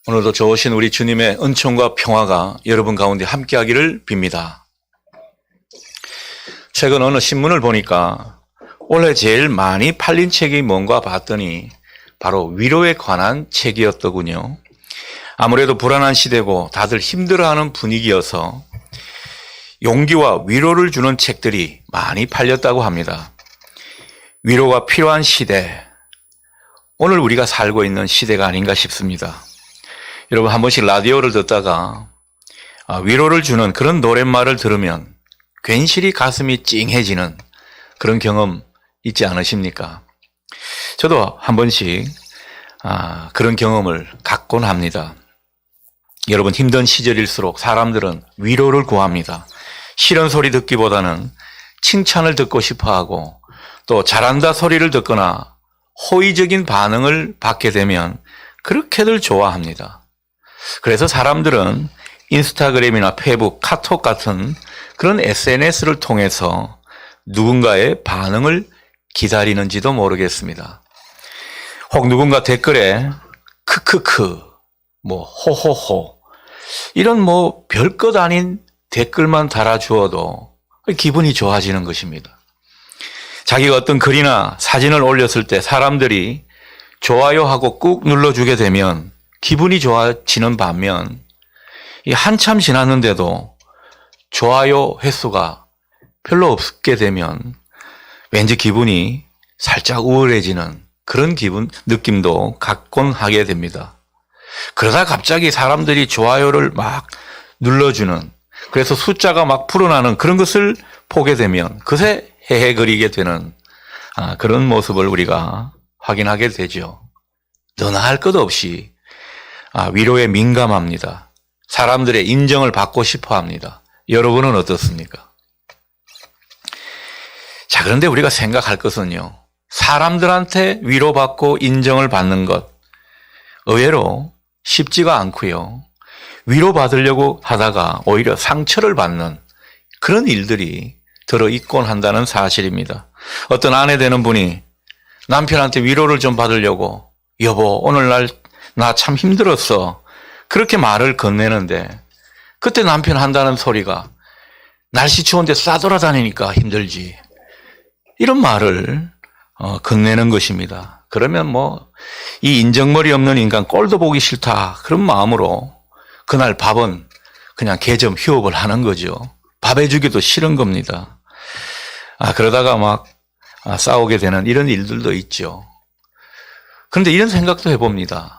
오늘도 좋으신 우리 주님의 은총과 평화가 여러분 가운데 함께하기를 빕니다. 최근 어느 신문을 보니까 올해 제일 많이 팔린 책이 뭔가 봤더니 바로 위로에 관한 책이었더군요. 아무래도 불안한 시대고 다들 힘들어하는 분위기여서 용기와 위로를 주는 책들이 많이 팔렸다고 합니다. 위로가 필요한 시대, 오늘 우리가 살고 있는 시대가 아닌가 싶습니다. 여러분 한 번씩 라디오를 듣다가 위로를 주는 그런 노랫말을 들으면 괜시리 가슴이 찡해지는 그런 경험 있지 않으십니까? 저도 한 번씩 그런 경험을 갖곤 합니다. 여러분 힘든 시절일수록 사람들은 위로를 구합니다. 싫은 소리 듣기보다는 칭찬을 듣고 싶어하고 또 잘한다 소리를 듣거나 호의적인 반응을 받게 되면 그렇게들 좋아합니다. 그래서 사람들은 인스타그램이나 페이북, 카톡 같은 그런 SNS를 통해서 누군가의 반응을 기다리는지도 모르겠습니다. 혹 누군가 댓글에 크크크, 호호호 이런 별것 아닌 댓글만 달아주어도 기분이 좋아지는 것입니다. 자기가 어떤 글이나 사진을 올렸을 때 사람들이 좋아요하고 꾹 눌러주게 되면 기분이 좋아지는 반면 한참 지났는데도 좋아요 횟수가 별로 없게 되면 왠지 기분이 살짝 우울해지는 그런 느낌도 갖곤 하게 됩니다. 그러다 갑자기 사람들이 좋아요를 막 눌러주는, 그래서 숫자가 막 불어나는 그런 것을 보게 되면 그새 헤헤거리게 되는 그런 모습을 우리가 확인하게 되죠. 너나 할 것 없이 위로에 민감합니다. 사람들의 인정을 받고 싶어 합니다. 여러분은 어떻습니까? 자, 그런데 우리가 생각할 것은요, 사람들한테 위로받고 인정을 받는 것 의외로 쉽지가 않고요. 위로받으려고 하다가 오히려 상처를 받는 그런 일들이 들어있곤 한다는 사실입니다. 어떤 아내 되는 분이 남편한테 위로를 좀 받으려고 여보 오늘날 나 참 힘들었어 그렇게 말을 건네는데 그때 남편 한다는 소리가 날씨 추운데 싸돌아다니니까 힘들지 이런 말을 건네는 것입니다. 그러면 이 인정머리 없는 인간 꼴도 보기 싫다 그런 마음으로 그날 밥은 그냥 개점 휴업을 하는 거죠. 밥 해주기도 싫은 겁니다. 그러다가 막 싸우게 되는 이런 일들도 있죠. 그런데 이런 생각도 해봅니다.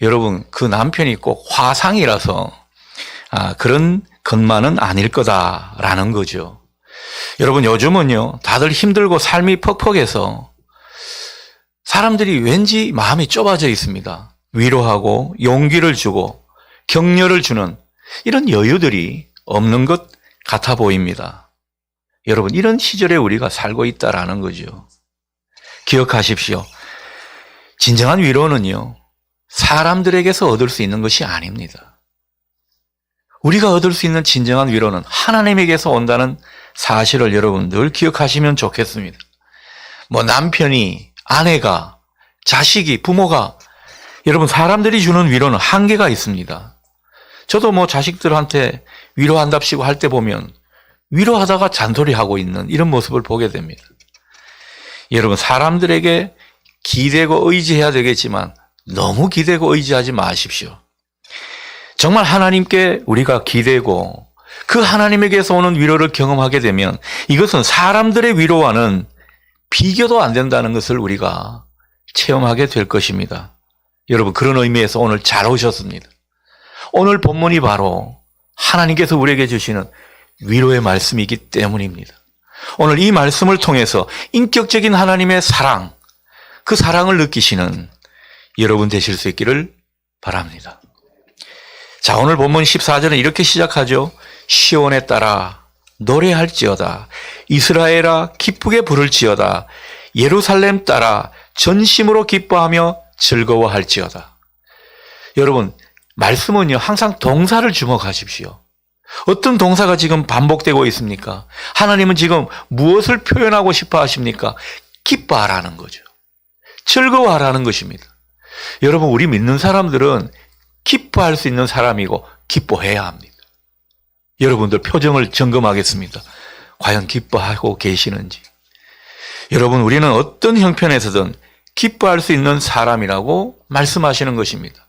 여러분 그 남편이 꼭 화상이라서 그런 것만은 아닐 거다라는 거죠. 여러분 요즘은요 다들 힘들고 삶이 퍽퍽해서 사람들이 왠지 마음이 좁아져 있습니다. 위로하고 용기를 주고 격려를 주는 이런 여유들이 없는 것 같아 보입니다. 여러분 이런 시절에 우리가 살고 있다라는 거죠. 기억하십시오. 진정한 위로는요 사람들에게서 얻을 수 있는 것이 아닙니다. 우리가 얻을 수 있는 진정한 위로는 하나님에게서 온다는 사실을 여러분 늘 기억하시면 좋겠습니다. 남편이, 아내가, 자식이, 부모가 여러분 사람들이 주는 위로는 한계가 있습니다. 저도 자식들한테 위로한답시고 할 때 보면 위로하다가 잔소리하고 있는 이런 모습을 보게 됩니다. 여러분 사람들에게 기대고 의지해야 되겠지만 너무 기대고 의지하지 마십시오. 정말 하나님께 우리가 기대고 그 하나님에게서 오는 위로를 경험하게 되면 이것은 사람들의 위로와는 비교도 안 된다는 것을 우리가 체험하게 될 것입니다. 여러분 그런 의미에서 오늘 잘 오셨습니다. 오늘 본문이 바로 하나님께서 우리에게 주시는 위로의 말씀이기 때문입니다. 오늘 이 말씀을 통해서 인격적인 하나님의 사랑, 그 사랑을 느끼시는 여러분 되실 수 있기를 바랍니다. 자, 오늘 본문 14절은 이렇게 시작하죠. 시온에 따라 노래할지어다. 이스라엘아 기쁘게 부를지어다. 예루살렘 따라 전심으로 기뻐하며 즐거워할지어다. 여러분 말씀은요 항상 동사를 주목하십시오. 어떤 동사가 지금 반복되고 있습니까? 하나님은 지금 무엇을 표현하고 싶어 하십니까? 기뻐하라는 거죠. 즐거워하라는 것입니다. 여러분 우리 믿는 사람들은 기뻐할 수 있는 사람이고 기뻐해야 합니다. 여러분들 표정을 점검하겠습니다. 과연 기뻐하고 계시는지. 여러분, 우리는 어떤 형편에서든 기뻐할 수 있는 사람이라고 말씀하시는 것입니다.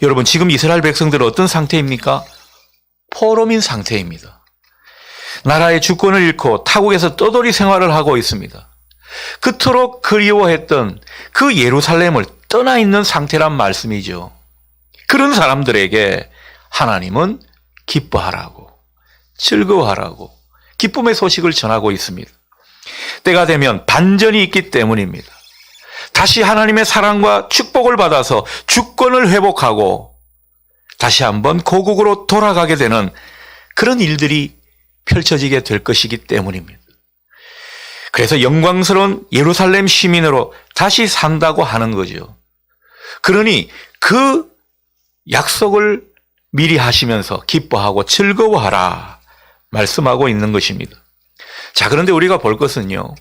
여러분, 지금 이스라엘 백성들은 어떤 상태입니까? 포로민 상태입니다. 나라의 주권을 잃고 타국에서 떠돌이 생활을 하고 있습니다. 그토록 그리워했던 그 예루살렘을 떠나 있는 상태란 말씀이죠. 그런 사람들에게 하나님은 기뻐하라고, 즐거워하라고 기쁨의 소식을 전하고 있습니다. 때가 되면 반전이 있기 때문입니다. 다시 하나님의 사랑과 축복을 받아서 주권을 회복하고 다시 한번 고국으로 돌아가게 되는 그런 일들이 펼쳐지게 될 것이기 때문입니다. 그래서 영광스러운 예루살렘 시민으로 다시 산다고 하는 거죠. 그러니 그 약속을 미리 하시면서 기뻐하고 즐거워하라 말씀하고 있는 것입니다. 자, 그런데 우리가 볼 것은요,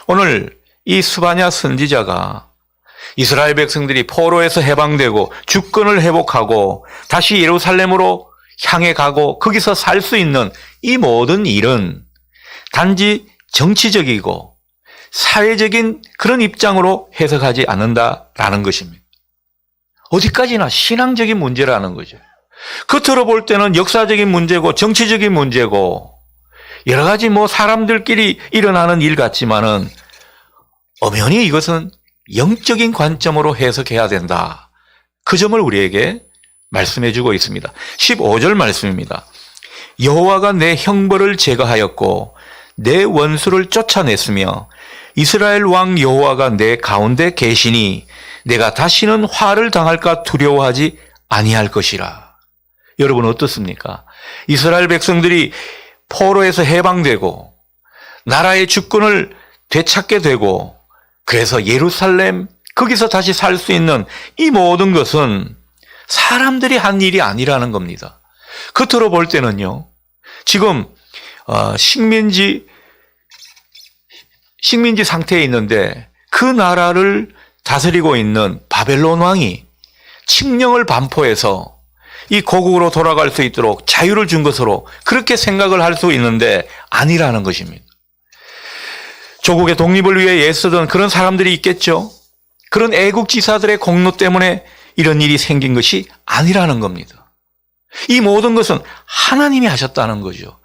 오늘 이 스바냐 선지자가 이스라엘 백성들이 포로에서 해방되고 주권을 회복하고 다시 예루살렘으로 향해 가고 거기서 살 수 있는 이 모든 일은 단지 정치적이고 사회적인 그런 입장으로 해석하지 않는다라는 것입니다. 어디까지나 신앙적인 문제라는 거죠. 겉으로 볼 때는 역사적인 문제고 정치적인 문제고 여러 가지 사람들끼리 일어나는 일 같지만은 엄연히 이것은 영적인 관점으로 해석해야 된다. 그 점을 우리에게 말씀해 주고 있습니다. 15절 말씀입니다. 여호와가 내 형벌을 제거하였고 내 원수를 쫓아냈으며 이스라엘 왕 여호와가 내 가운데 계시니 내가 다시는 화를 당할까 두려워하지 아니할 것이라. 여러분 어떻습니까? 이스라엘 백성들이 포로에서 해방되고 나라의 주권을 되찾게 되고 그래서 예루살렘 거기서 다시 살 수 있는 이 모든 것은 사람들이 한 일이 아니라는 겁니다. 겉으로 볼 때는요, 지금 식민지 상태에 있는데 그 나라를 다스리고 있는 바벨론 왕이 칙령을 반포해서 이 고국으로 돌아갈 수 있도록 자유를 준 것으로 그렇게 생각을 할 수 있는데 아니라는 것입니다. 조국의 독립을 위해 애쓰던 그런 사람들이 있겠죠. 그런 애국지사들의 공로 때문에 이런 일이 생긴 것이 아니라는 겁니다. 이 모든 것은 하나님이 하셨다는 거죠.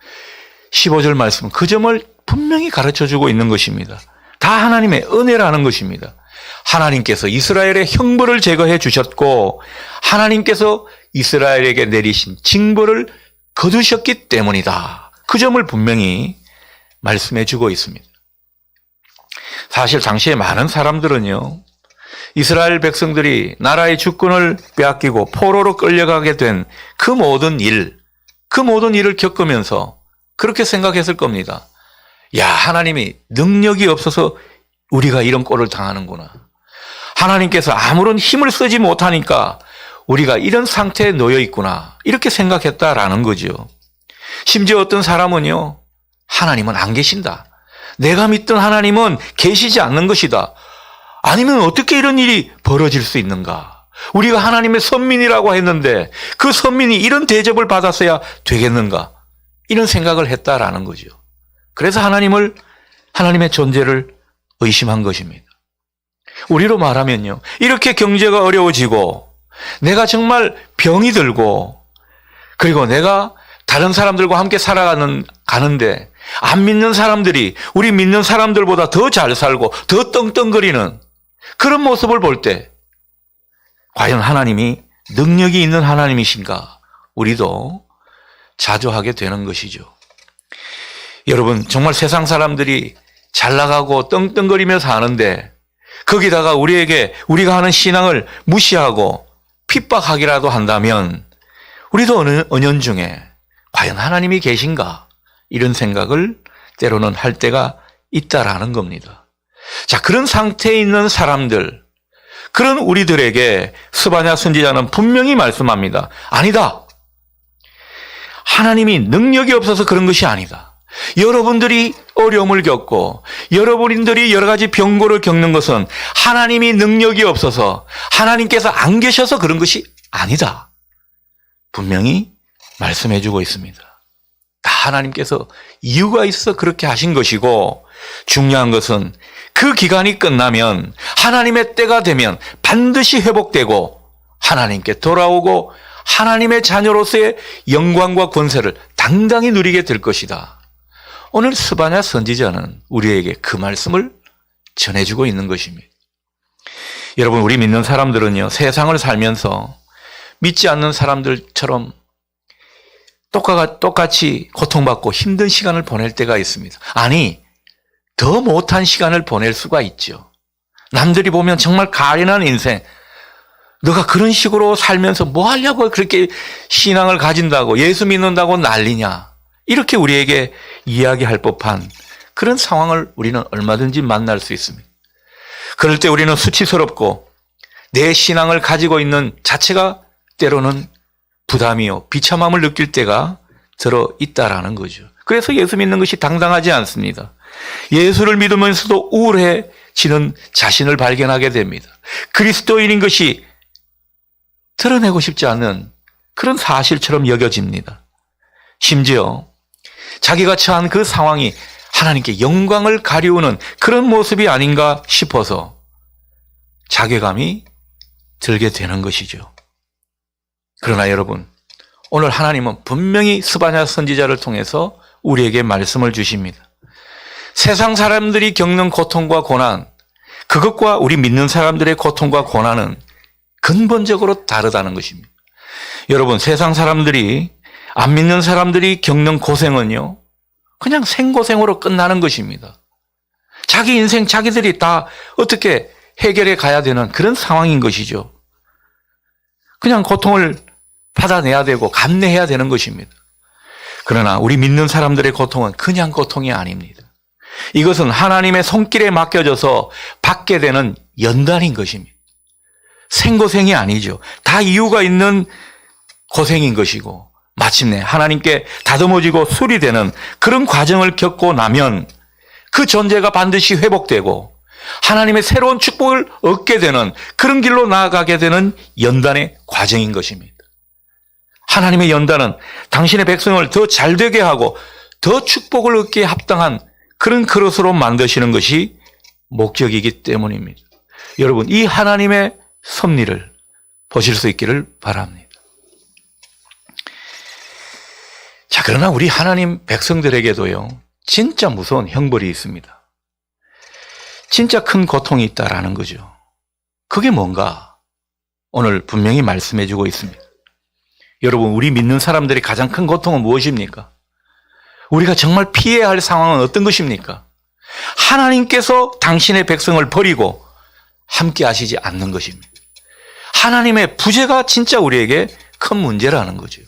15절 말씀은 그 점을 분명히 가르쳐주고 있는 것입니다. 다 하나님의 은혜라는 것입니다. 하나님께서 이스라엘의 형벌을 제거해 주셨고 하나님께서 이스라엘에게 내리신 징벌을 거두셨기 때문이다. 그 점을 분명히 말씀해 주고 있습니다. 사실 당시에 많은 사람들은요, 이스라엘 백성들이 나라의 주권을 빼앗기고 포로로 끌려가게 된 그 모든 일을 겪으면서 그렇게 생각했을 겁니다. 야, 하나님이 능력이 없어서 우리가 이런 꼴을 당하는구나. 하나님께서 아무런 힘을 쓰지 못하니까 우리가 이런 상태에 놓여 있구나. 이렇게 생각했다라는 거죠. 심지어 어떤 사람은요, 하나님은 안 계신다. 내가 믿던 하나님은 계시지 않는 것이다. 아니면 어떻게 이런 일이 벌어질 수 있는가? 우리가 하나님의 선민이라고 했는데 그 선민이 이런 대접을 받았어야 되겠는가? 이런 생각을 했다라는 거죠. 그래서 하나님의 존재를 의심한 것입니다. 우리로 말하면요, 이렇게 경제가 어려워지고 내가 정말 병이 들고 그리고 내가 다른 사람들과 함께 가는데 안 믿는 사람들이 우리 믿는 사람들보다 더 잘 살고 더 떵떵거리는 그런 모습을 볼 때 과연 하나님이 능력이 있는 하나님이신가? 우리도 자조하게 되는 것이죠. 여러분, 정말 세상 사람들이 잘 나가고 떵떵거리며 사는데 거기다가 우리가 하는 신앙을 무시하고 핍박하기라도 한다면 우리도 은연중에 과연 하나님이 계신가? 이런 생각을 때로는 할 때가 있다라는 겁니다. 자, 그런 상태에 있는 사람들, 그런 우리들에게 스바냐 선지자는 분명히 말씀합니다. 아니다. 하나님이 능력이 없어서 그런 것이 아니다. 여러분들이 어려움을 겪고 여러분들이 여러 가지 병고를 겪는 것은 하나님이 능력이 없어서 하나님께서 안 계셔서 그런 것이 아니다. 분명히 말씀해 주고 있습니다. 다 하나님께서 이유가 있어 그렇게 하신 것이고, 중요한 것은 그 기간이 끝나면 하나님의 때가 되면 반드시 회복되고 하나님께 돌아오고 하나님의 자녀로서의 영광과 권세를 당당히 누리게 될 것이다. 오늘 스바냐 선지자는 우리에게 그 말씀을 전해주고 있는 것입니다. 여러분, 우리 믿는 사람들은요, 세상을 살면서 믿지 않는 사람들처럼 똑같이 고통받고 힘든 시간을 보낼 때가 있습니다. 아니, 더 못한 시간을 보낼 수가 있죠. 남들이 보면 정말 가련한 인생, 너가 그런 식으로 살면서 뭐 하려고 그렇게 신앙을 가진다고, 예수 믿는다고 난리냐, 이렇게 우리에게 이야기할 법한 그런 상황을 우리는 얼마든지 만날 수 있습니다. 그럴 때 우리는 수치스럽고 내 신앙을 가지고 있는 자체가 때로는 부담이요, 비참함을 느낄 때가 들어 있다라는 거죠. 그래서 예수 믿는 것이 당당하지 않습니다. 예수를 믿으면서도 우울해지는 자신을 발견하게 됩니다. 그리스도인인 것이 드러내고 싶지 않은 그런 사실처럼 여겨집니다. 심지어 자기가 처한 그 상황이 하나님께 영광을 가리우는 그런 모습이 아닌가 싶어서 자괴감이 들게 되는 것이죠. 그러나 여러분, 오늘 하나님은 분명히 스바냐 선지자를 통해서 우리에게 말씀을 주십니다. 세상 사람들이 겪는 고통과 고난, 그것과 우리 믿는 사람들의 고통과 고난은 근본적으로 다르다는 것입니다. 여러분, 세상 사람들이, 안 믿는 사람들이 겪는 고생은요, 그냥 생고생으로 끝나는 것입니다. 자기 인생 자기들이 다 어떻게 해결해 가야 되는 그런 상황인 것이죠. 그냥 고통을 받아내야 되고 감내해야 되는 것입니다. 그러나 우리 믿는 사람들의 고통은 그냥 고통이 아닙니다. 이것은 하나님의 손길에 맡겨져서 받게 되는 연단인 것입니다. 생고생이 아니죠. 다 이유가 있는 고생인 것이고, 마침내 하나님께 다듬어지고 수리되는 그런 과정을 겪고 나면 그 존재가 반드시 회복되고 하나님의 새로운 축복을 얻게 되는 그런 길로 나아가게 되는 연단의 과정인 것입니다. 하나님의 연단은 당신의 백성을 더 잘되게 하고 더 축복을 얻기에 합당한 그런 그릇으로 만드시는 것이 목적이기 때문입니다. 여러분, 이 하나님의 섭리를 보실 수 있기를 바랍니다. 자, 그러나 우리 하나님 백성들에게도요, 진짜 무서운 형벌이 있습니다. 진짜 큰 고통이 있다라는 거죠. 그게 뭔가 오늘 분명히 말씀해 주고 있습니다. 여러분, 우리 믿는 사람들이 가장 큰 고통은 무엇입니까? 우리가 정말 피해야 할 상황은 어떤 것입니까? 하나님께서 당신의 백성을 버리고 함께 하시지 않는 것입니다. 하나님의 부재가 진짜 우리에게 큰 문제라는 거죠.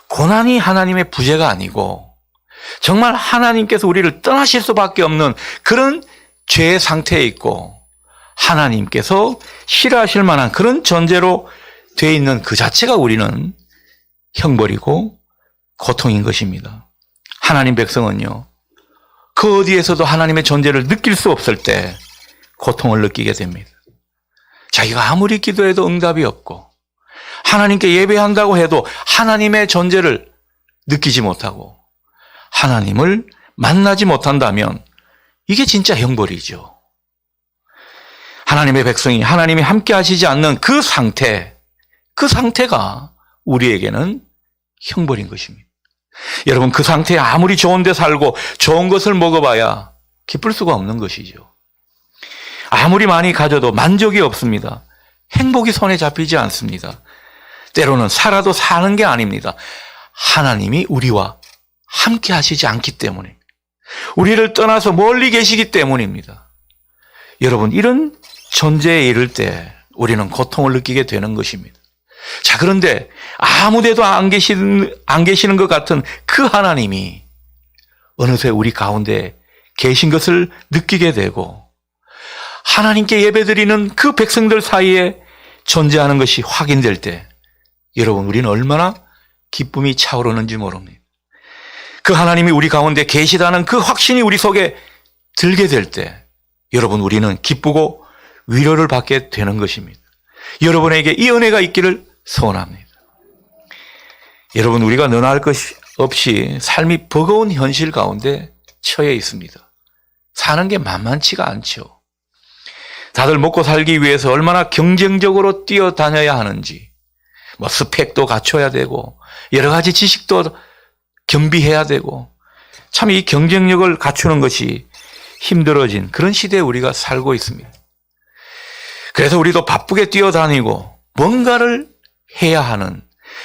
고난이 하나님의 부재가 아니고 정말 하나님께서 우리를 떠나실 수밖에 없는 그런 죄의 상태에 있고 하나님께서 싫어하실 만한 그런 존재로 되어 있는 그 자체가 우리는 형벌이고 고통인 것입니다. 하나님 백성은요, 그 어디에서도 하나님의 존재를 느낄 수 없을 때 고통을 느끼게 됩니다. 자기가 아무리 기도해도 응답이 없고 하나님께 예배한다고 해도 하나님의 존재를 느끼지 못하고 하나님을 만나지 못한다면 이게 진짜 형벌이죠. 하나님의 백성이 하나님이 함께 하시지 않는 그 상태가 우리에게는 형벌인 것입니다. 여러분, 그 상태에 아무리 좋은 데 살고 좋은 것을 먹어봐야 기쁠 수가 없는 것이죠. 아무리 많이 가져도 만족이 없습니다. 행복이 손에 잡히지 않습니다. 때로는 살아도 사는 게 아닙니다. 하나님이 우리와 함께 하시지 않기 때문에, 우리를 떠나서 멀리 계시기 때문입니다. 여러분, 이런 존재에 이를 때 우리는 고통을 느끼게 되는 것입니다. 자, 그런데 아무데도 안 계시는 것 같은 그 하나님이 어느새 우리 가운데 계신 것을 느끼게 되고 하나님께 예배드리는 그 백성들 사이에 존재하는 것이 확인될 때 여러분, 우리는 얼마나 기쁨이 차오르는지 모릅니다. 그 하나님이 우리 가운데 계시다는 그 확신이 우리 속에 들게 될 때 여러분, 우리는 기쁘고 위로를 받게 되는 것입니다. 여러분에게 이 은혜가 있기를 소원합니다. 여러분, 우리가 너나 할 것이 없이 삶이 버거운 현실 가운데 처해 있습니다. 사는 게 만만치가 않죠. 다들 먹고 살기 위해서 얼마나 경쟁적으로 뛰어다녀야 하는지, 뭐 스펙도 갖춰야 되고 여러 가지 지식도 겸비해야 되고, 참 이 경쟁력을 갖추는 것이 힘들어진 그런 시대에 우리가 살고 있습니다. 그래서 우리도 바쁘게 뛰어다니고 뭔가를 해야 하는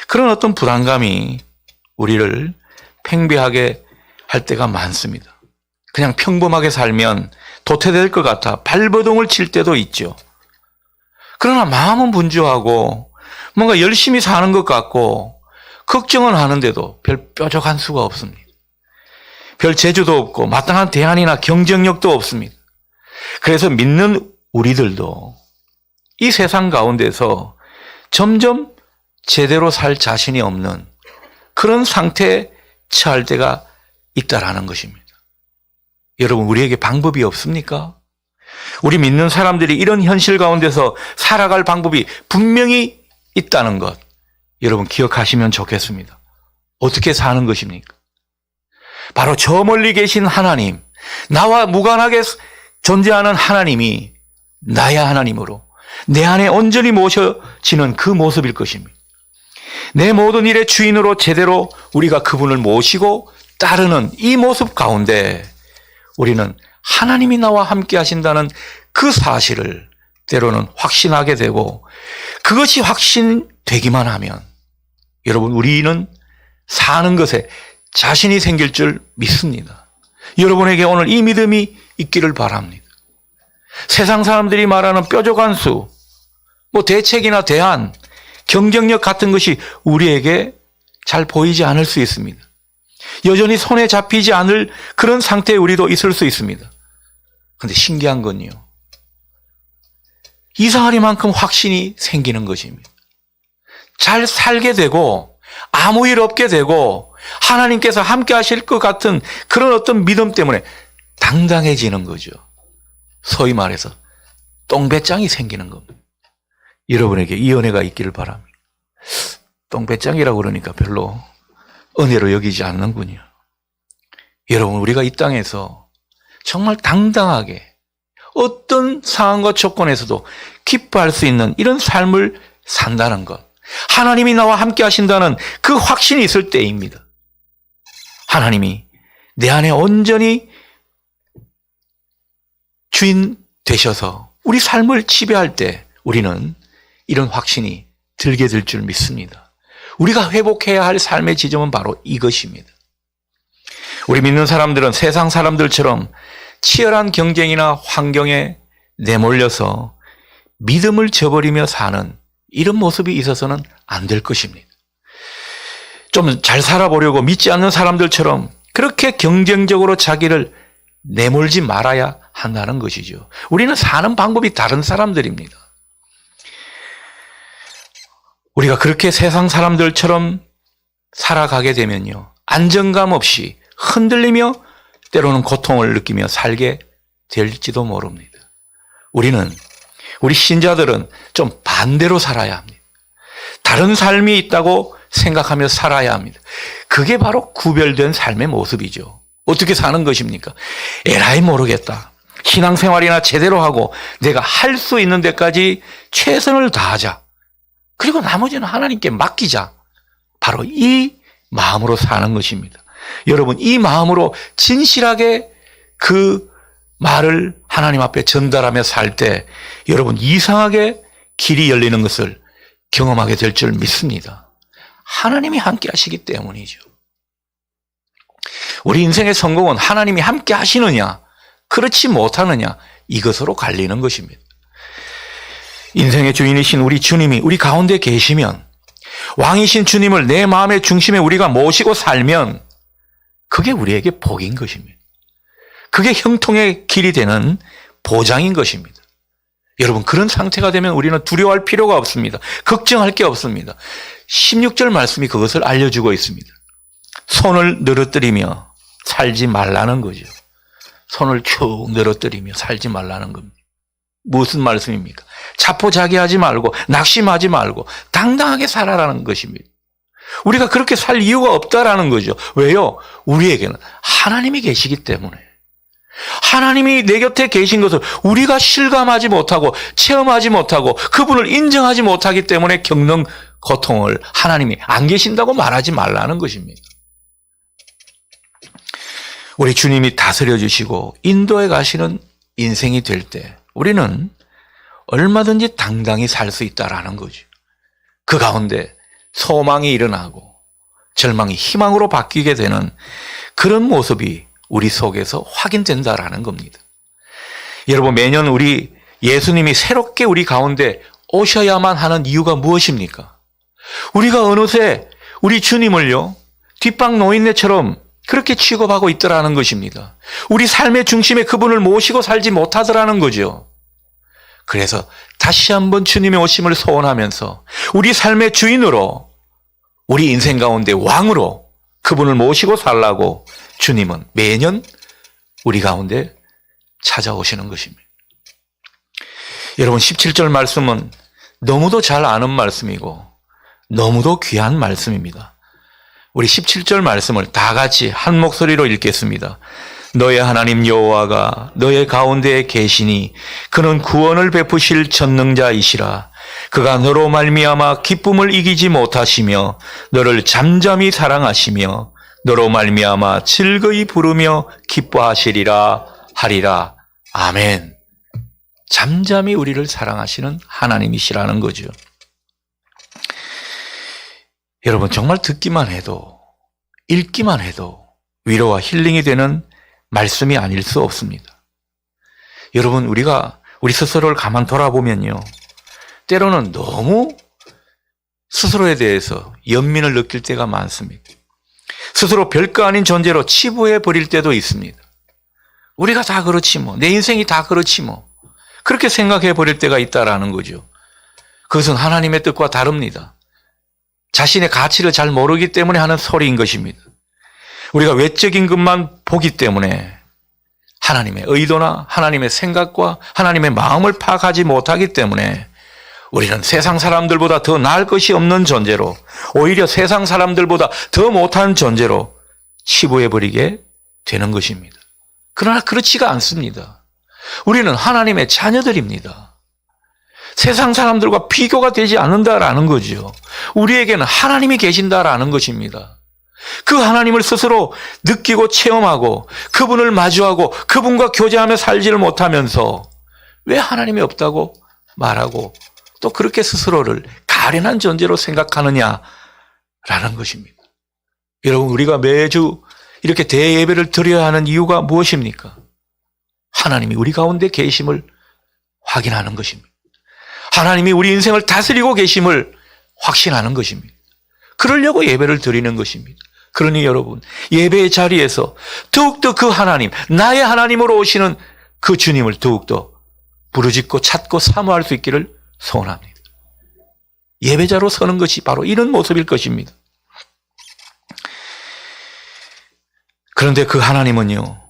그런 어떤 부담감이 우리를 팽배하게 할 때가 많습니다. 그냥 평범하게 살면 도태될 것 같아 발버둥을 칠 때도 있죠. 그러나 마음은 분주하고 뭔가 열심히 사는 것 같고 걱정은 하는데도 별 뾰족한 수가 없습니다. 별 재주도 없고 마땅한 대안이나 경쟁력도 없습니다. 그래서 믿는 우리들도 이 세상 가운데서 점점 제대로 살 자신이 없는 그런 상태에 처할 때가 있다라는 것입니다. 여러분, 우리에게 방법이 없습니까? 우리 믿는 사람들이 이런 현실 가운데서 살아갈 방법이 분명히 있다는 것, 여러분 기억하시면 좋겠습니다. 어떻게 사는 것입니까? 바로 저 멀리 계신 하나님, 나와 무관하게 존재하는 하나님이 나의 하나님으로 내 안에 온전히 모셔지는 그 모습일 것입니다. 내 모든 일의 주인으로 제대로 우리가 그분을 모시고 따르는 이 모습 가운데 우리는 하나님이 나와 함께 하신다는 그 사실을 때로는 확신하게 되고, 그것이 확신되기만 하면 여러분, 우리는 사는 것에 자신이 생길 줄 믿습니다. 여러분에게 오늘 이 믿음이 있기를 바랍니다. 세상 사람들이 말하는 뾰족한 수, 뭐 대책이나 대안, 경쟁력 같은 것이 우리에게 잘 보이지 않을 수 있습니다. 여전히 손에 잡히지 않을 그런 상태에 우리도 있을 수 있습니다. 그런데 신기한 건요, 이상하리만큼 확신이 생기는 것입니다. 잘 살게 되고 아무 일 없게 되고 하나님께서 함께 하실 것 같은 그런 어떤 믿음 때문에 당당해지는 거죠. 소위 말해서 똥배짱이 생기는 겁니다. 여러분에게 이 은혜가 있기를 바랍니다. 똥배짱이라고 그러니까 별로 은혜로 여기지 않는군요. 여러분, 우리가 이 땅에서 정말 당당하게 어떤 상황과 조건에서도 기뻐할 수 있는 이런 삶을 산다는 것, 하나님이 나와 함께 하신다는 그 확신이 있을 때입니다. 하나님이 내 안에 온전히 주인 되셔서 우리 삶을 지배할 때 우리는 이런 확신이 들게 될 줄 믿습니다. 우리가 회복해야 할 삶의 지점은 바로 이것입니다. 우리 믿는 사람들은 세상 사람들처럼 치열한 경쟁이나 환경에 내몰려서 믿음을 저버리며 사는 이런 모습이 있어서는 안 될 것입니다. 좀 잘 살아보려고 믿지 않는 사람들처럼 그렇게 경쟁적으로 자기를 내몰지 말아야 한다는 것이죠. 우리는 사는 방법이 다른 사람들입니다. 우리가 그렇게 세상 사람들처럼 살아가게 되면요, 안정감 없이 흔들리며 때로는 고통을 느끼며 살게 될지도 모릅니다. 우리 신자들은 좀 반대로 살아야 합니다. 다른 삶이 있다고 생각하며 살아야 합니다. 그게 바로 구별된 삶의 모습이죠. 어떻게 사는 것입니까? 에라이 모르겠다. 신앙생활이나 제대로 하고 내가 할 수 있는 데까지 최선을 다하자. 그리고 나머지는 하나님께 맡기자. 바로 이 마음으로 사는 것입니다. 여러분, 이 마음으로 진실하게 그 말을 하나님 앞에 전달하며 살 때 여러분, 이상하게 길이 열리는 것을 경험하게 될 줄 믿습니다. 하나님이 함께 하시기 때문이죠. 우리 인생의 성공은 하나님이 함께 하시느냐, 그렇지 못하느냐, 이것으로 갈리는 것입니다. 인생의 주인이신 우리 주님이 우리 가운데 계시면, 왕이신 주님을 내 마음의 중심에 우리가 모시고 살면 그게 우리에게 복인 것입니다. 그게 형통의 길이 되는 보장인 것입니다. 여러분, 그런 상태가 되면 우리는 두려워할 필요가 없습니다. 걱정할 게 없습니다. 16절 말씀이 그것을 알려주고 있습니다. 손을 늘어뜨리며 살지 말라는 거죠. 손을 쭉 늘어뜨리며 살지 말라는 겁니다. 무슨 말씀입니까? 자포자기하지 말고 낙심하지 말고 당당하게 살아라는 것입니다. 우리가 그렇게 살 이유가 없다라는 거죠. 왜요? 우리에게는 하나님이 계시기 때문에. 하나님이 내 곁에 계신 것을 우리가 실감하지 못하고 체험하지 못하고 그분을 인정하지 못하기 때문에 겪는 고통을 하나님이 안 계신다고 말하지 말라는 것입니다. 우리 주님이 다스려 주시고 인도해 가시는 인생이 될 때 우리는 얼마든지 당당히 살 수 있다라는 거죠. 그 가운데 소망이 일어나고 절망이 희망으로 바뀌게 되는 그런 모습이 우리 속에서 확인된다라는 겁니다. 여러분, 매년 우리 예수님이 새롭게 우리 가운데 오셔야만 하는 이유가 무엇입니까? 우리가 어느새 우리 주님을요, 뒷방 노인네처럼 그렇게 취급하고 있더라는 것입니다. 우리 삶의 중심에 그분을 모시고 살지 못하더라는 거죠. 그래서 다시 한번 주님의 오심을 소원하면서 우리 삶의 주인으로, 우리 인생 가운데 왕으로 그분을 모시고 살라고 주님은 매년 우리 가운데 찾아오시는 것입니다. 여러분, 17절 말씀은 너무도 잘 아는 말씀이고 너무도 귀한 말씀입니다. 우리 17절 말씀을 다 같이 한 목소리로 읽겠습니다. 너의 하나님 여호와가 너의 가운데에 계시니 그는 구원을 베푸실 전능자이시라. 그가 너로 말미암아 기쁨을 이기지 못하시며 너를 잠잠히 사랑하시며 너로 말미암아 즐거이 부르며 기뻐하시리라 하리라. 아멘. 잠잠히 우리를 사랑하시는 하나님이시라는 거죠. 여러분, 정말 듣기만 해도 읽기만 해도 위로와 힐링이 되는 말씀이 아닐 수 없습니다. 여러분, 우리가 우리 스스로를 가만 돌아보면요, 때로는 너무 스스로에 대해서 연민을 느낄 때가 많습니다. 스스로 별거 아닌 존재로 치부해 버릴 때도 있습니다. 우리가 다 그렇지 뭐, 내 인생이 다 그렇지 뭐, 그렇게 생각해 버릴 때가 있다라는 거죠. 그것은 하나님의 뜻과 다릅니다. 자신의 가치를 잘 모르기 때문에 하는 소리인 것입니다. 우리가 외적인 것만 보기 때문에 하나님의 의도나 하나님의 생각과 하나님의 마음을 파악하지 못하기 때문에 우리는 세상 사람들보다 더 나을 것이 없는 존재로, 오히려 세상 사람들보다 더 못한 존재로 치부해버리게 되는 것입니다. 그러나 그렇지가 않습니다. 우리는 하나님의 자녀들입니다. 세상 사람들과 비교가 되지 않는다라는 거죠. 우리에게는 하나님이 계신다라는 것입니다. 그 하나님을 스스로 느끼고 체험하고 그분을 마주하고 그분과 교제하며 살지를 못하면서 왜 하나님이 없다고 말하고 또 그렇게 스스로를 가련한 존재로 생각하느냐라는 것입니다. 여러분, 우리가 매주 이렇게 대예배를 드려야 하는 이유가 무엇입니까? 하나님이 우리 가운데 계심을 확인하는 것입니다. 하나님이 우리 인생을 다스리고 계심을 확신하는 것입니다. 그러려고 예배를 드리는 것입니다. 그러니 여러분, 예배의 자리에서 더욱더 그 하나님, 나의 하나님으로 오시는 그 주님을 더욱더 부르짖고 찾고 사모할 수 있기를 소원합니다. 예배자로 서는 것이 바로 이런 모습일 것입니다. 그런데 그 하나님은요,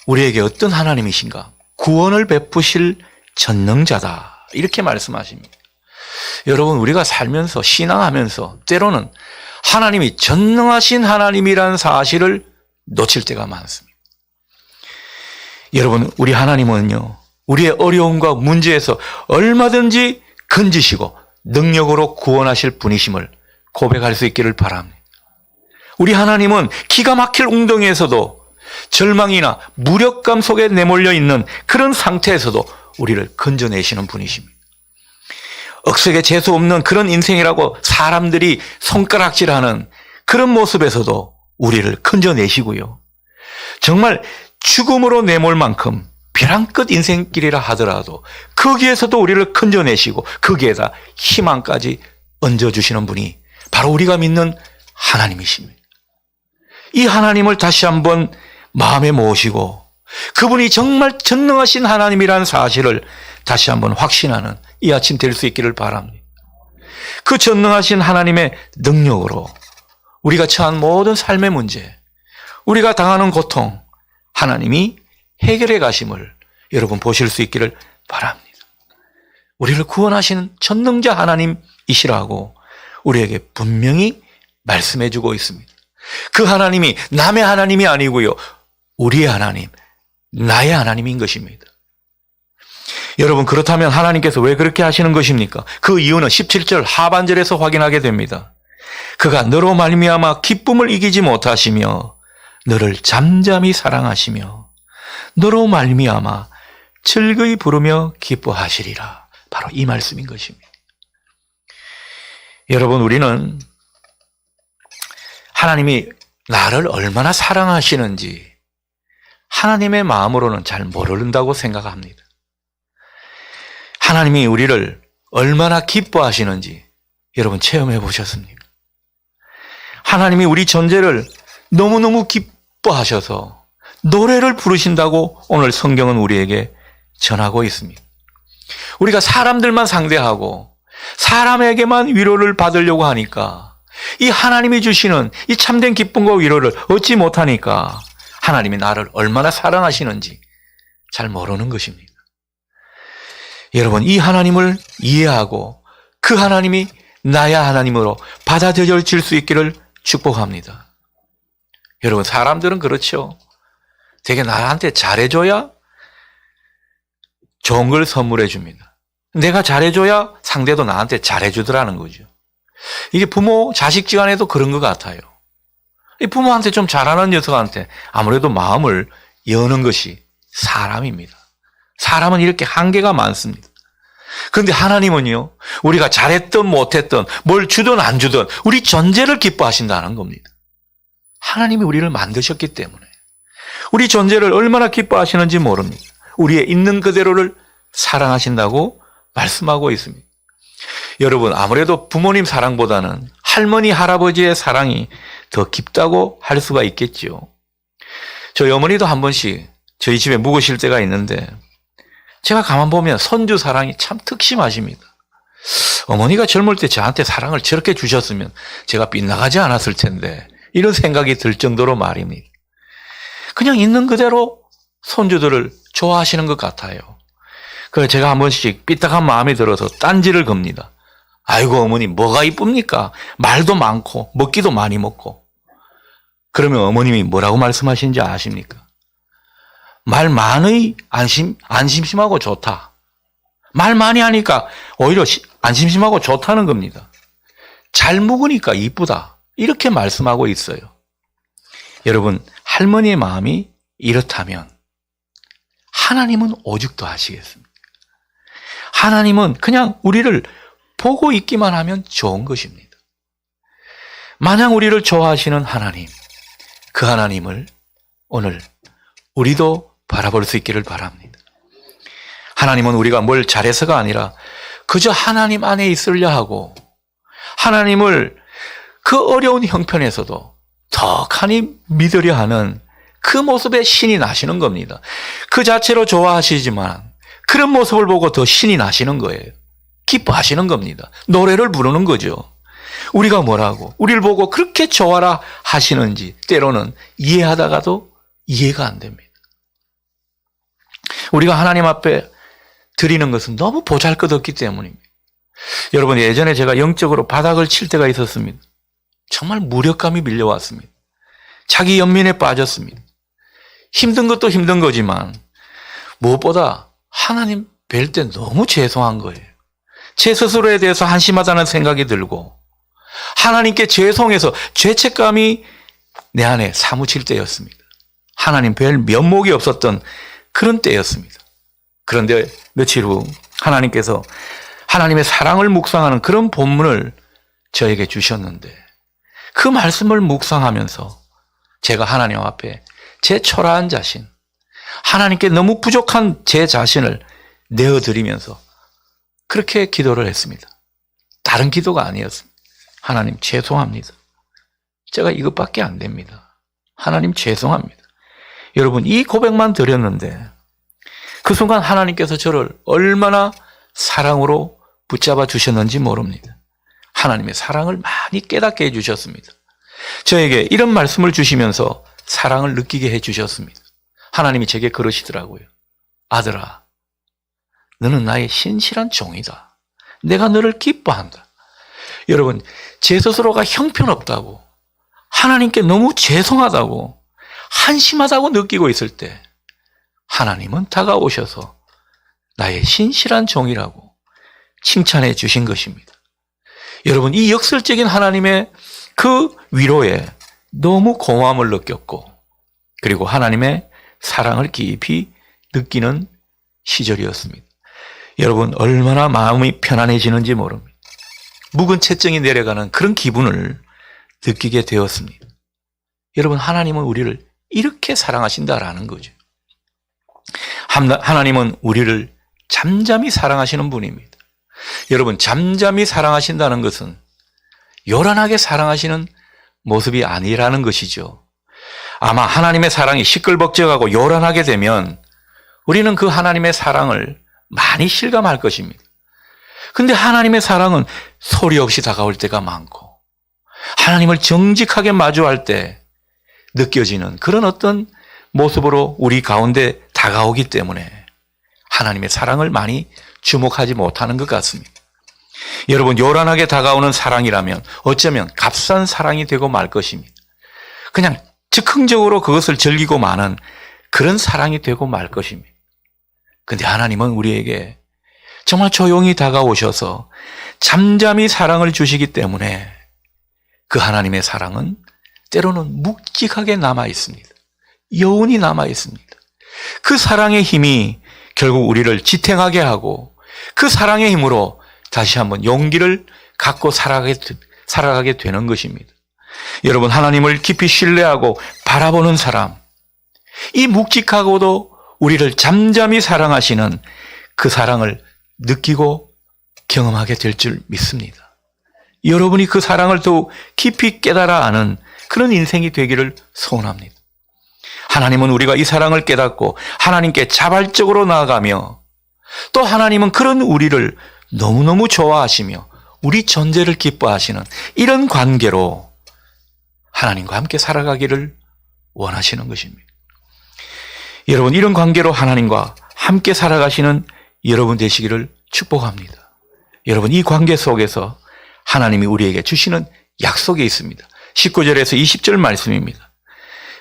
우리에게 어떤 하나님이신가? 구원을 베푸실 전능자다, 이렇게 말씀하십니다. 여러분, 우리가 살면서 신앙하면서 때로는 하나님이 전능하신 하나님이라는 사실을 놓칠 때가 많습니다. 여러분, 우리 하나님은요, 우리의 어려움과 문제에서 얼마든지 건지시고 능력으로 구원하실 분이심을 고백할 수 있기를 바랍니다. 우리 하나님은 기가 막힐 웅덩이에서도 절망이나 무력감 속에 내몰려 있는 그런 상태에서도 우리를 건져내시는 분이십니다. 억석에 재수 없는 그런 인생이라고 사람들이 손가락질하는 그런 모습에서도 우리를 건져내시고요. 정말 죽음으로 내몰 만큼 벼랑 끝 인생길이라 하더라도 거기에서도 우리를 건져내시고 거기에다 희망까지 얹어주시는 분이 바로 우리가 믿는 하나님이십니다. 이 하나님을 다시 한번 마음에 모시고 그분이 정말 전능하신 하나님이라는 사실을 다시 한번 확신하는 이 아침 될 수 있기를 바랍니다. 그 전능하신 하나님의 능력으로 우리가 처한 모든 삶의 문제, 우리가 당하는 고통, 하나님이 해결해 가심을 여러분 보실 수 있기를 바랍니다. 우리를 구원하시는 전능자 하나님이시라고 우리에게 분명히 말씀해 주고 있습니다. 그 하나님이 남의 하나님이 아니고요. 우리의 하나님, 나의 하나님인 것입니다. 여러분, 그렇다면 하나님께서 왜 그렇게 하시는 것입니까? 그 이유는 17절 하반절에서 확인하게 됩니다. 그가 너로 말미암아 기쁨을 이기지 못하시며 너를 잠잠히 사랑하시며 너로 말미암아 즐거이 부르며 기뻐하시리라. 바로 이 말씀인 것입니다. 여러분, 우리는 하나님이 나를 얼마나 사랑하시는지 하나님의 마음으로는 잘 모른다고 생각합니다. 하나님이 우리를 얼마나 기뻐하시는지 여러분 체험해 보셨습니까? 하나님이 우리 존재를 너무너무 기뻐하셔서 노래를 부르신다고 오늘 성경은 우리에게 전하고 있습니다. 우리가 사람들만 상대하고 사람에게만 위로를 받으려고 하니까 이 하나님이 주시는 이 참된 기쁨과 위로를 얻지 못하니까 하나님이 나를 얼마나 사랑하시는지 잘 모르는 것입니다. 여러분, 이 하나님을 이해하고 그 하나님이 나의 하나님으로 받아들여질 수 있기를 축복합니다. 여러분, 사람들은 그렇죠. 되게 나한테 잘해줘야 좋은 걸 선물해 줍니다. 내가 잘해줘야 상대도 나한테 잘해주더라는 거죠. 이게 부모, 자식지간에도 그런 것 같아요. 이 부모한테 좀 잘하는 녀석한테 아무래도 마음을 여는 것이 사람입니다. 사람은 이렇게 한계가 많습니다. 그런데 하나님은요, 우리가 잘했든 못했든 뭘 주든 안 주든 우리 존재를 기뻐하신다는 겁니다. 하나님이 우리를 만드셨기 때문에 우리 존재를 얼마나 기뻐하시는지 모릅니다. 우리의 있는 그대로를 사랑하신다고 말씀하고 있습니다. 여러분, 아무래도 부모님 사랑보다는 할머니, 할아버지의 사랑이 더 깊다고 할 수가 있겠죠. 저희 어머니도 한 번씩 저희 집에 묵으실 때가 있는데 제가 가만 보면 손주 사랑이 참 특심하십니다. 어머니가 젊을 때 저한테 사랑을 저렇게 주셨으면 제가 빗나가지 않았을 텐데 이런 생각이 들 정도로 말입니다. 그냥 있는 그대로 손주들을 좋아하시는 것 같아요. 그래서 제가 한 번씩 삐딱한 마음이 들어서 딴지를 겁니다. 아이고 어머니 뭐가 이쁩니까? 말도 많고 먹기도 많이 먹고. 그러면 어머님이 뭐라고 말씀하시는지 아십니까? 말 많이 안 심심하고 좋다. 말 많이 하니까 오히려 안 심심하고 좋다는 겁니다. 잘 묵으니까 이쁘다. 이렇게 말씀하고 있어요. 여러분, 할머니의 마음이 이렇다면 하나님은 오죽도 하시겠습니까? 하나님은 그냥 우리를 보고 있기만 하면 좋은 것입니다. 마냥 우리를 좋아하시는 하나님, 그 하나님을 오늘 우리도 바라볼 수 있기를 바랍니다. 하나님은 우리가 뭘 잘해서가 아니라 그저 하나님 안에 있으려 하고 하나님을 그 어려운 형편에서도 덕하니 믿으려 하는 그 모습에 신이 나시는 겁니다. 그 자체로 좋아하시지만 그런 모습을 보고 더 신이 나시는 거예요. 기뻐하시는 겁니다. 노래를 부르는 거죠. 우리가 뭐라고 우리를 보고 그렇게 좋아라 하시는지 때로는 이해하다가도 이해가 안 됩니다. 우리가 하나님 앞에 드리는 것은 너무 보잘것없기 때문입니다. 여러분, 예전에 제가 영적으로 바닥을 칠 때가 있었습니다. 정말 무력감이 밀려왔습니다. 자기 연민에 빠졌습니다. 힘든 것도 힘든 거지만 무엇보다 하나님 뵐 때 너무 죄송한 거예요. 제 스스로에 대해서 한심하다는 생각이 들고 하나님께 죄송해서 죄책감이 내 안에 사무칠 때였습니다. 하나님 뵐 면목이 없었던 그런 때였습니다. 그런데 며칠 후 하나님께서 하나님의 사랑을 묵상하는 그런 본문을 저에게 주셨는데 그 말씀을 묵상하면서 제가 하나님 앞에 제 초라한 자신, 하나님께 너무 부족한 제 자신을 내어드리면서 그렇게 기도를 했습니다. 다른 기도가 아니었습니다. 하나님 죄송합니다. 제가 이것밖에 안 됩니다. 하나님 죄송합니다. 여러분, 이 고백만 드렸는데 그 순간 하나님께서 저를 얼마나 사랑으로 붙잡아 주셨는지 모릅니다. 하나님의 사랑을 많이 깨닫게 해주셨습니다. 저에게 이런 말씀을 주시면서 사랑을 느끼게 해주셨습니다. 하나님이 제게 그러시더라고요. 아들아, 너는 나의 신실한 종이다. 내가 너를 기뻐한다. 여러분, 제 스스로가 형편없다고, 하나님께 너무 죄송하다고, 한심하다고 느끼고 있을 때 하나님은 다가오셔서 나의 신실한 종이라고 칭찬해 주신 것입니다. 여러분, 이 역설적인 하나님의 그 위로에 너무 고마움을 느꼈고, 그리고 하나님의 사랑을 깊이 느끼는 시절이었습니다. 여러분, 얼마나 마음이 편안해지는지 모릅니다. 묵은 채증이 내려가는 그런 기분을 느끼게 되었습니다. 여러분, 하나님은 우리를 이렇게 사랑하신다라는 거죠. 하나님은 우리를 잠잠히 사랑하시는 분입니다. 여러분, 잠잠히 사랑하신다는 것은 요란하게 사랑하시는 모습이 아니라는 것이죠. 아마 하나님의 사랑이 시끌벅적하고 요란하게 되면 우리는 그 하나님의 사랑을 많이 실감할 것입니다. 근데 하나님의 사랑은 소리 없이 다가올 때가 많고, 하나님을 정직하게 마주할 때 느껴지는 그런 어떤 모습으로 우리 가운데 다가오기 때문에 하나님의 사랑을 많이 주목하지 못하는 것 같습니다. 여러분, 요란하게 다가오는 사랑이라면 어쩌면 값싼 사랑이 되고 말 것입니다. 그냥 즉흥적으로 그것을 즐기고 마는 그런 사랑이 되고 말 것입니다. 근데 하나님은 우리에게 정말 조용히 다가오셔서 잠잠히 사랑을 주시기 때문에 그 하나님의 사랑은 때로는 묵직하게 남아 있습니다. 여운이 남아 있습니다. 그 사랑의 힘이 결국 우리를 지탱하게 하고, 그 사랑의 힘으로 다시 한번 용기를 갖고 살아가게 되는 것입니다. 여러분, 하나님을 깊이 신뢰하고 바라보는 사람, 이 묵직하고도 우리를 잠잠히 사랑하시는 그 사랑을 느끼고 경험하게 될 줄 믿습니다. 여러분이 그 사랑을 더욱 깊이 깨달아 아는 그런 인생이 되기를 소원합니다. 하나님은 우리가 이 사랑을 깨닫고 하나님께 자발적으로 나아가며, 또 하나님은 그런 우리를 너무너무 좋아하시며 우리 존재를 기뻐하시는 이런 관계로 하나님과 함께 살아가기를 원하시는 것입니다. 여러분, 이런 관계로 하나님과 함께 살아가시는 여러분 되시기를 축복합니다. 여러분, 이 관계 속에서 하나님이 우리에게 주시는 약속이 있습니다. 19절에서 20절 말씀입니다.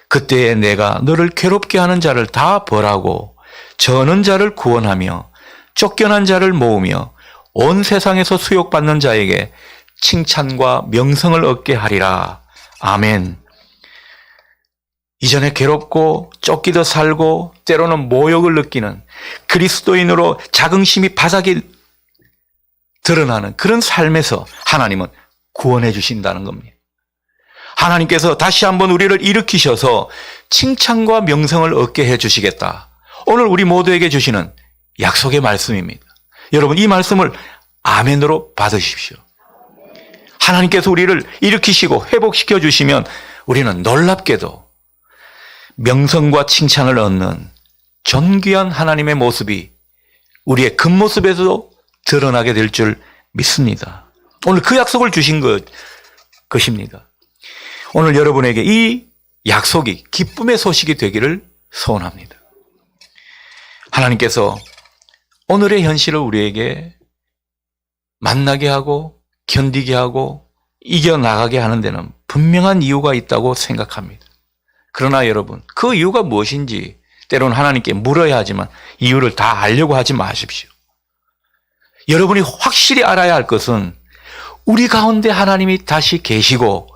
그때에 내가 너를 괴롭게 하는 자를 다 벌하고 저는 자를 구원하며 쫓겨난 자를 모으며 온 세상에서 수욕받는 자에게 칭찬과 명성을 얻게 하리라. 아멘. 이전에 괴롭고 쫓기듯 살고 때로는 모욕을 느끼는 그리스도인으로 자긍심이 바닥에 드러나는 그런 삶에서 하나님은 구원해 주신다는 겁니다. 하나님께서 다시 한번 우리를 일으키셔서 칭찬과 명성을 얻게 해 주시겠다. 오늘 우리 모두에게 주시는 약속의 말씀입니다. 여러분, 이 말씀을 아멘으로 받으십시오. 하나님께서 우리를 일으키시고 회복시켜 주시면 우리는 놀랍게도 명성과 칭찬을 얻는 존귀한 하나님의 모습이 우리의 겉모습에도 드러나게 될 줄 믿습니다. 오늘 그 약속을 주신 것입니다. 오늘 여러분에게 이 약속이 기쁨의 소식이 되기를 소원합니다. 하나님께서 오늘의 현실을 우리에게 만나게 하고 견디게 하고 이겨나가게 하는 데는 분명한 이유가 있다고 생각합니다. 그러나 여러분, 그 이유가 무엇인지 때로는 하나님께 물어야 하지만 이유를 다 알려고 하지 마십시오. 여러분이 확실히 알아야 할 것은 우리 가운데 하나님이 다시 계시고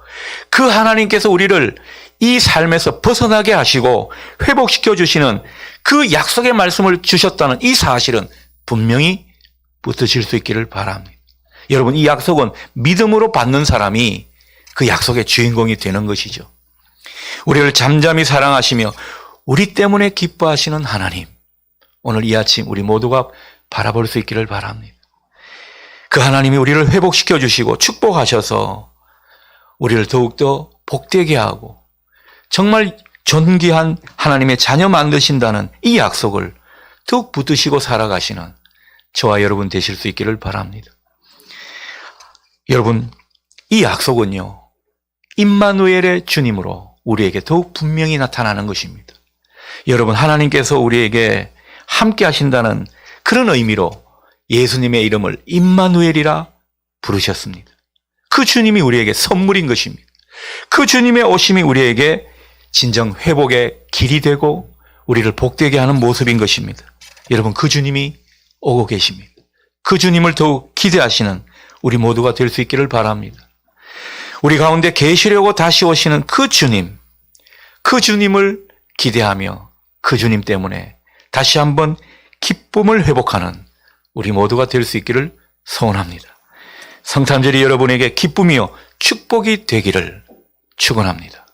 그 하나님께서 우리를 이 삶에서 벗어나게 하시고 회복시켜 주시는 그 약속의 말씀을 주셨다는 이 사실은 분명히 붙으실 수 있기를 바랍니다. 여러분, 이 약속은 믿음으로 받는 사람이 그 약속의 주인공이 되는 것이죠. 우리를 잠잠히 사랑하시며 우리 때문에 기뻐하시는 하나님, 오늘 이 아침 우리 모두가 바라볼 수 있기를 바랍니다. 그 하나님이 우리를 회복시켜 주시고 축복하셔서 우리를 더욱더 복되게 하고 정말 존귀한 하나님의 자녀 만드신다는 이 약속을 더욱 붙드시고 살아가시는 저와 여러분 되실 수 있기를 바랍니다. 여러분, 이 약속은요, 임마누엘의 주님으로 우리에게 더욱 분명히 나타나는 것입니다. 여러분, 하나님께서 우리에게 함께 하신다는 그런 의미로 예수님의 이름을 임마누엘이라 부르셨습니다. 그 주님이 우리에게 선물인 것입니다. 그 주님의 오심이 우리에게 진정 회복의 길이 되고 우리를 복되게 하는 모습인 것입니다. 여러분, 그 주님이 오고 계십니다. 그 주님을 더욱 기대하시는 우리 모두가 될 수 있기를 바랍니다. 우리 가운데 계시려고 다시 오시는 그 주님, 그 주님을 기대하며 그 주님 때문에 다시 한번 기쁨을 회복하는 우리 모두가 될 수 있기를 소원합니다. 성탄절이 여러분에게 기쁨이요 축복이 되기를 축원합니다.